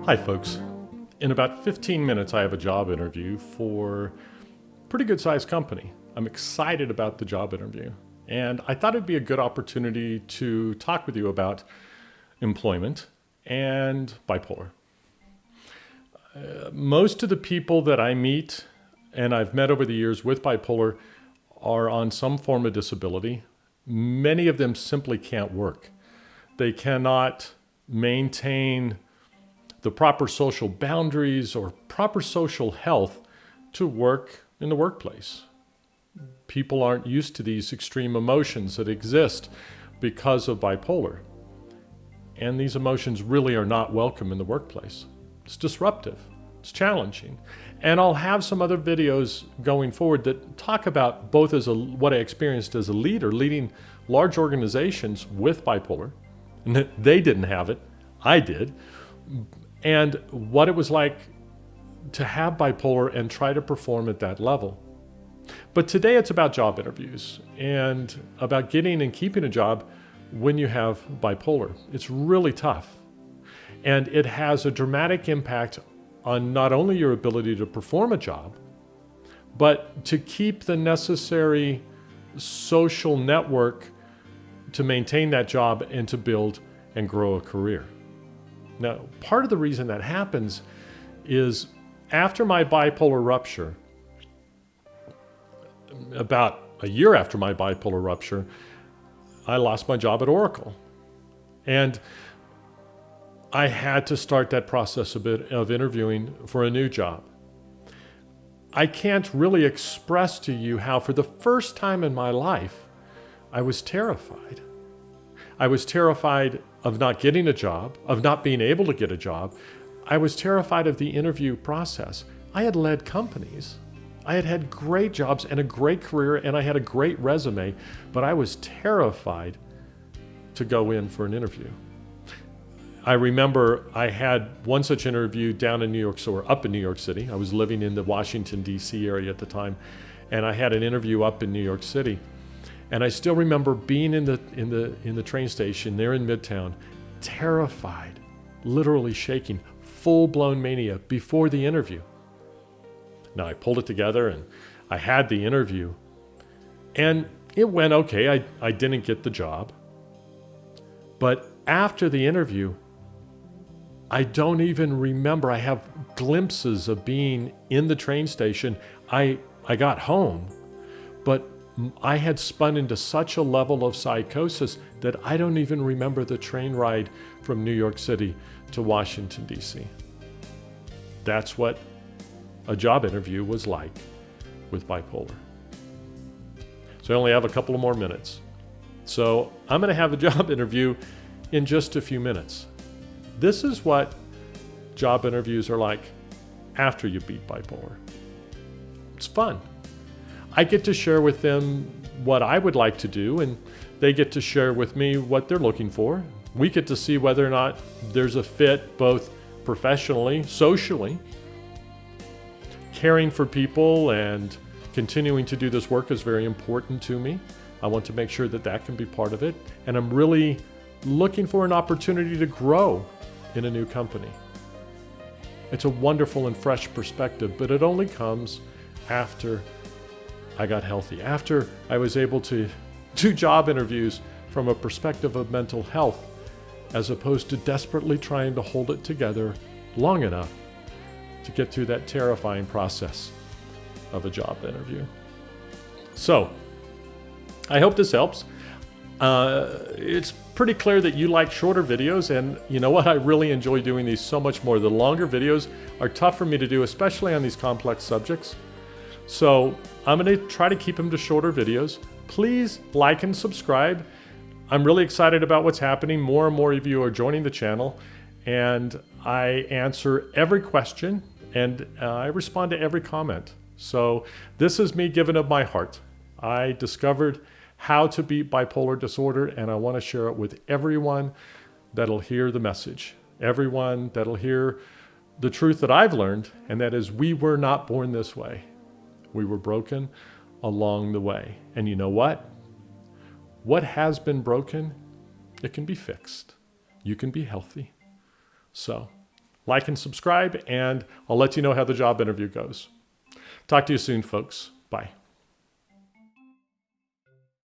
Hi folks. In about 15 minutes I have a job interview for a pretty good sized company. I'm excited about the job interview, and I thought it'd be a good opportunity to talk with you about employment and bipolar. Most of the people that I meet and I've met over the years with bipolar are on some form of disability. Many of them simply can't work. They cannot maintain the proper social boundaries or proper social health to work in the workplace. People aren't used to these extreme emotions that exist because of bipolar. And these emotions really are not welcome in the workplace. It's disruptive, it's challenging. And I'll have some other videos going forward that talk about both what I experienced as a leader, leading large organizations with bipolar. And they didn't have it, I did. And what it was like to have bipolar and try to perform at that level. But today it's about job interviews and about getting and keeping a job when you have bipolar. It's really tough. And it has a dramatic impact on not only your ability to perform a job, but to keep the necessary social network to maintain that job and to build and grow a career. Now, part of the reason that happens is after my bipolar rupture, about a year after my bipolar rupture, I lost my job at Oracle. And I had to start that process of interviewing for a new job. I can't really express to you how for the first time in my life, I was terrified. I was terrified of not getting a job, of not being able to get a job. I was terrified of the interview process. I had led companies. I had had great jobs and a great career, and I had a great resume, but I was terrified to go in for an interview. I remember I had one such interview down in New York, or up in New York City. I was living in the Washington, D.C. area at the time, and I had an interview up in New York City. And I still remember being in the train station there in Midtown, terrified, literally shaking, full-blown mania before the interview. Now I pulled it together and I had the interview, and it went okay. I didn't get the job. But after the interview, I don't even remember. I have glimpses of being in the train station. I got home, but I had spun into such a level of psychosis that I don't even remember the train ride from New York City to Washington, D.C. That's what a job interview was like with bipolar. So I only have a couple of more minutes. So I'm going to have a job interview in just a few minutes. This is what job interviews are like after you beat bipolar. It's fun. I get to share with them what I would like to do, and they get to share with me what they're looking for. We get to see whether or not there's a fit both professionally, socially. Caring for people and continuing to do this work is very important to me. I want to make sure that that can be part of it, and I'm really looking for an opportunity to grow in a new company. It's a wonderful and fresh perspective, but it only comes after I got healthy, after I was able to do job interviews from a perspective of mental health, as opposed to desperately trying to hold it together long enough to get through that terrifying process of a job interview. So, I hope this helps. It's pretty clear that you like shorter videos, and you know what? I really enjoy doing these so much more. The longer videos are tough for me to do, especially on these complex subjects. So I'm going to try to keep them to shorter videos. Please like and subscribe. I'm really excited about what's happening. More and more of you are joining the channel, and I answer every question and I respond to every comment. So this is me giving of my heart. I discovered how to beat bipolar disorder, and I want to share it with everyone that'll hear the message, everyone that'll hear the truth that I've learned, and that is we were not born this way. We were broken along the way. And you know what? What has been broken, it can be fixed. You can be healthy. So like and subscribe, and I'll let you know how the job interview goes. Talk to you soon, folks. Bye.